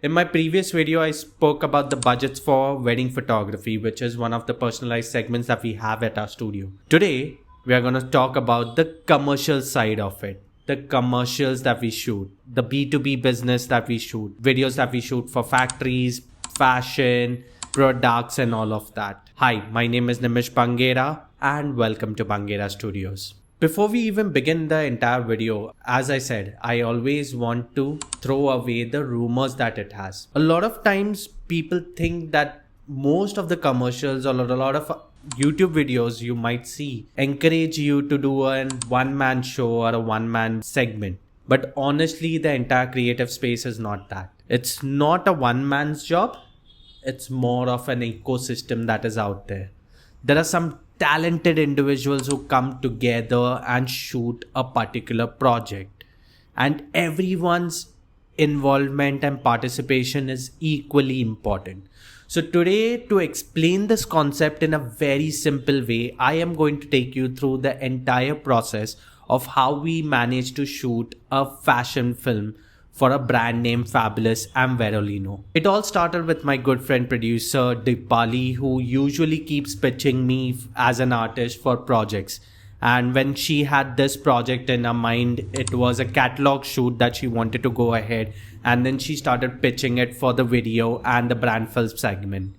In my previous video, I spoke about the budgets for wedding photography, which is one of the personalized segments that we have at our studio. Today, we are going to talk about the commercial side of it. The commercials that we shoot, the B2B business that we shoot, videos that we shoot for factories, fashion, products and all of that. Hi, my name is Nimish Bangera and welcome to Bangera Studios. Before we even begin the entire video, as I said, I always want to throw away the rumors that it has. A lot of times people think that most of the commercials or a lot of YouTube videos you might see encourage you to do a one-man show or a one-man segment. But honestly, the entire creative space is not that. It's not a one-man's job. It's more of an ecosystem that is out there. There are some talented individuals who come together and shoot a particular project, and everyone's involvement and participation is equally important. So today, to explain this concept in a very simple way, I am going to take you through the entire process of how we manage to shoot a fashion film for a brand named Fabulous Vero Lino. It all started with my good friend producer Dipali, who usually keeps pitching me as an artist for projects. And when she had this project in her mind, it was a catalog shoot that she wanted to go ahead. And then she started pitching it for the video and the brand film segment.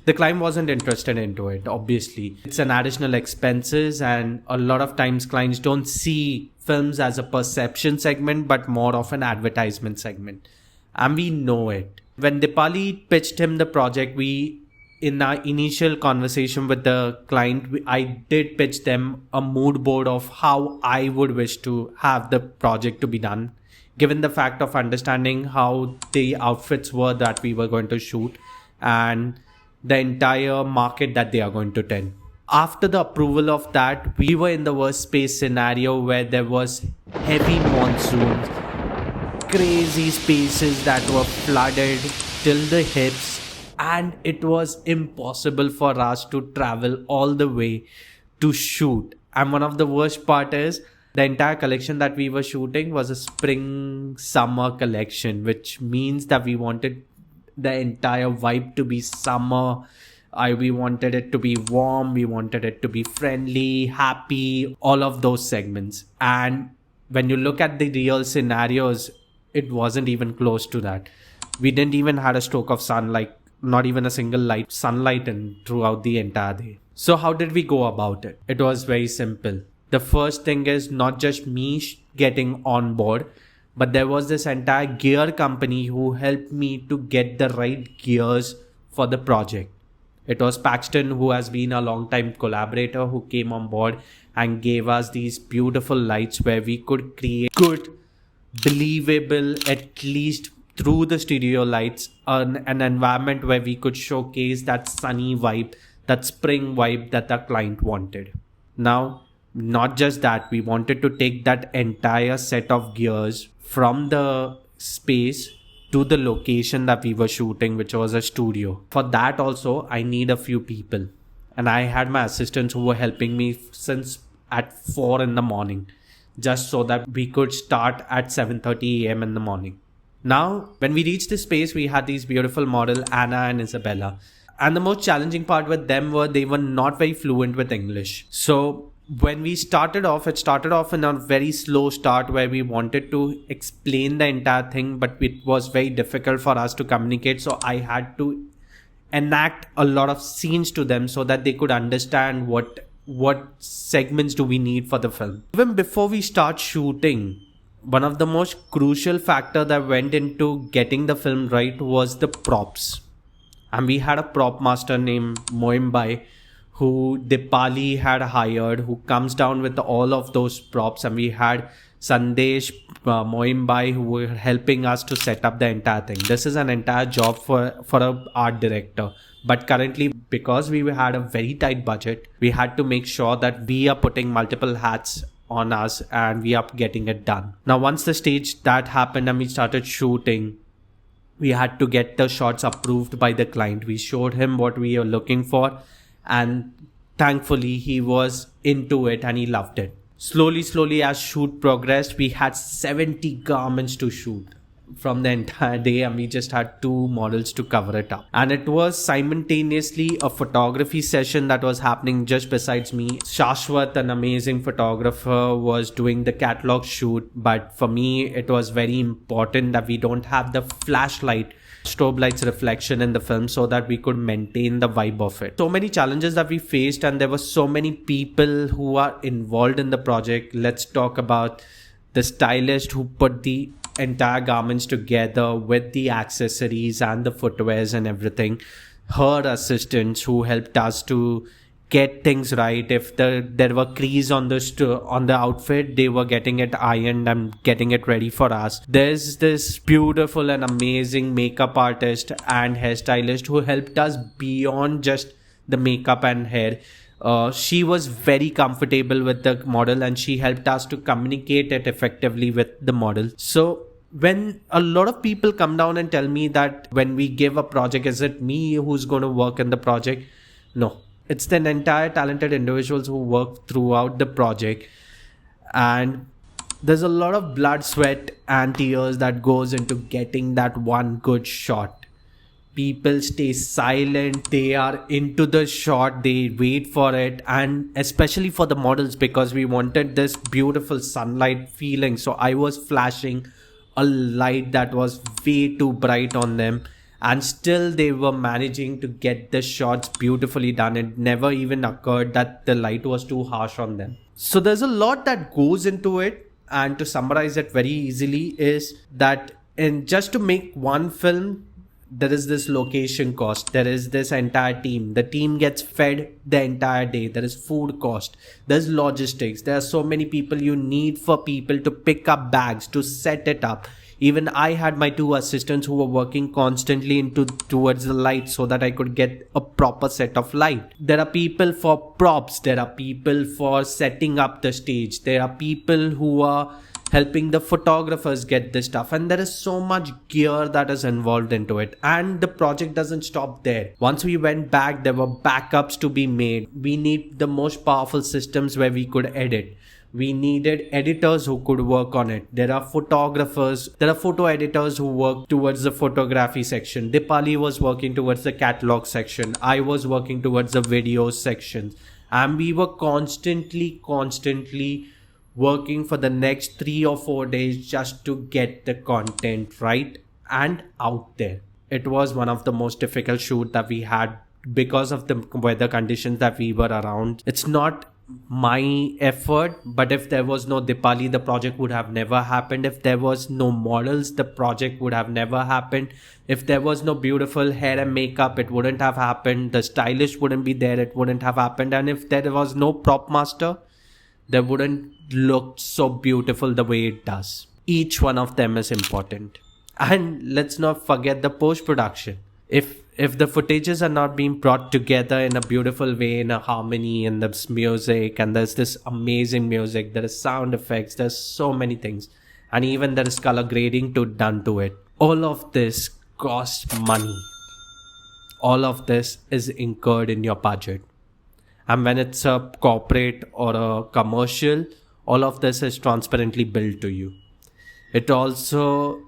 The client wasn't interested into it, obviously. It's an additional expenses, and a lot of times clients don't see films as a perception segment, but more of an advertisement segment. And we know it. When Dipali pitched him the project, in our initial conversation with the client, I did pitch them a mood board of how I would wish to have the project to be done, given the fact of understanding how the outfits were that we were going to shoot and the entire market that they are going to tend. After the approval of that, we were in the worst case scenario where there was heavy monsoons, crazy spaces that were flooded till the hips, and it was impossible for us to travel all the way to shoot. And one of the worst part is the entire collection that we were shooting was a spring summer collection, which means that we wanted the entire vibe to be summer. We wanted it to be warm, we wanted it to be friendly, happy, all of those segments. And when you look at the real scenarios, it wasn't even close to that. We didn't even had a stroke of sunlight, not even a single sunlight in throughout the entire day. So how did we go about it? It was very simple. The first thing is not just me getting on board, but there was this entire gear company who helped me to get the right gears for the project. It was Paxton, who has been a long-time collaborator, who came on board and gave us these beautiful lights where we could create good, believable, at least through the studio lights, an environment where we could showcase that sunny vibe, that spring vibe that the client wanted. Now, not just that, we wanted to take that entire set of gears from the space to the location that we were shooting, which was a studio. For that also, I need a few people. And I had my assistants who were helping me since at 4 in the morning, just so that we could start at 7:30 a.m. in the morning. Now, when we reached the space, we had these beautiful model, Anna and Isabella. And the most challenging part with them were they were not very fluent with English. So when we started off, it started off in a very slow start where we wanted to explain the entire thing, but it was very difficult for us to communicate. So I had to enact a lot of scenes to them so that they could understand what segments do we need for the film. Even before we start shooting, one of the most crucial factor that went into getting the film right was the props. And we had a prop master named Moimbai, who Dipali had hired, who comes down with all of those props. And we had Sandesh, Moimbai, who were helping us to set up the entire thing. This is an entire job for an art director. But currently, because we had a very tight budget, we had to make sure that we are putting multiple hats on us and we are getting it done. Now, once the stage that happened and we started shooting, we had to get the shots approved by the client. We showed him what we were looking for, and thankfully he was into it and he loved it. Slowly as shoot progressed, we had 70 garments to shoot. from the entire day, and we just had two models to cover it up. And it was simultaneously a photography session that was happening just besides me. Shashwat, an amazing photographer, was doing the catalog shoot, but for me it was very important that we don't have the flashlight strobe lights reflection in the film so that we could maintain the vibe of it. So many challenges that we faced, and there were so many people who are involved in the project. Let's talk about the stylist who put the entire garments together with the accessories and the footwears and everything. Her assistants who helped us to get things right. If there were crease on the outfit, they were getting it ironed and getting it ready for us. There's this beautiful and amazing makeup artist and hairstylist who helped us beyond just the makeup and hair. She was very comfortable with the model, and she helped us to communicate it effectively with the model. So when a lot of people come down and tell me that when we give a project, is it me who's going to work in the project? No. It's the entire talented individuals who work throughout the project, and there's a lot of blood, sweat and tears that goes into getting that one good shot. People stay silent, they are into the shot, they wait for it, and especially for the models, because we wanted this beautiful sunlight feeling. So I was flashing a light that was way too bright on them, and still they were managing to get the shots beautifully done. It never even occurred that the light was too harsh on them. So there's a lot that goes into it, and to summarize it very easily is that just to make one film, there is this location cost, there is this entire team, the team gets fed the entire day, there is food cost, there's logistics, there are so many people you need for people to pick up bags, to set it up. Even I had my two assistants who were working constantly towards the light so that I could get a proper set of light. There are people for props, there are people for setting up the stage, there are people who are helping the photographers get this stuff, and there is so much gear that is involved into it. And the project doesn't stop there. Once we went back, there were backups to be made. We need the most powerful systems where we could edit. We needed editors who could work on it. There are photographers, there are photo editors who work towards the photography section. Dipali was working towards the catalog section. I was working towards the video section. And we were constantly working for the next 3 or 4 days just to get the content right and out there. It was one of the most difficult shoots that we had because of the weather conditions that we were around. It's not my effort, but if there was no Dipali, the project would have never happened. If there was no models, the project would have never happened. If there was no beautiful hair and makeup, it wouldn't have happened. The stylist wouldn't be there, it wouldn't have happened. And if there was no prop master, they wouldn't look so beautiful the way it does. Each one of them is important. And let's not forget the post-production. If the footages are not being brought together in a beautiful way, in a harmony, and there's music, and there's this amazing music, there is sound effects, there's so many things, and even there is color grading done to it. All of this costs money. All of this is incurred in your budget. And when it's a corporate or a commercial, all of this is transparently billed to you. It also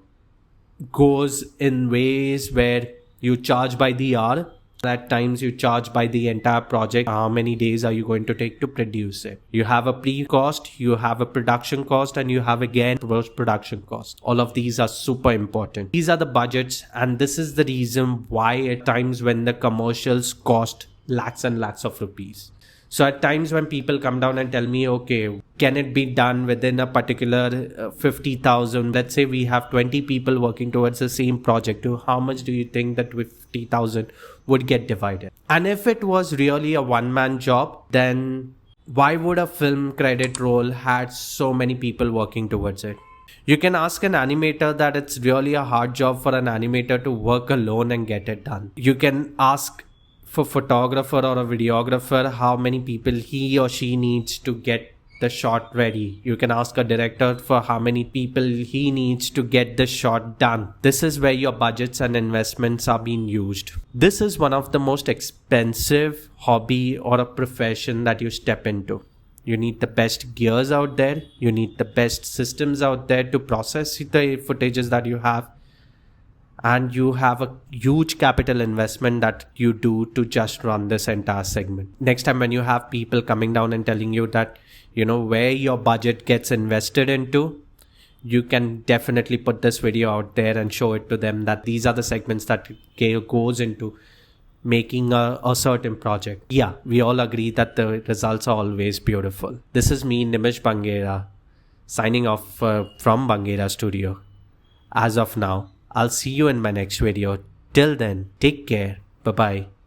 goes in ways where you charge by the hour. At times you charge by the entire project. How many days are you going to take to produce it? You have a pre-cost, you have a production cost, and you have again post-production cost. All of these are super important. These are the budgets, and this is the reason why at times when the commercials cost lakhs and lakhs of rupees. So at times when people come down and tell me, okay, can it be done within a particular 50,000? Let's say we have 20 people working towards the same project. How much do you think that 50,000 would get divided? And if it was really a one-man job, then why would a film credit roll had so many people working towards it? You can ask an animator that it's really a hard job for an animator to work alone and get it done. You can ask for photographer or a videographer how many people he or she needs to get the shot ready. You can ask a director for how many people he needs to get the shot done. This is where your budgets and investments are being used. This is one of the most expensive hobby or a profession that you step into. You need the best gears out there. You need the best systems out there to process the footages that you have. And you have a huge capital investment that you do to just run this entire segment. Next time when you have people coming down and telling you that, where your budget gets invested into, you can definitely put this video out there and show it to them that these are the segments that goes into making a certain project. Yeah, we all agree that the results are always beautiful. This is me, Nimish Bangera, signing off from Bangera Studio. As of now, I'll see you in my next video. Till then, take care. Bye-bye.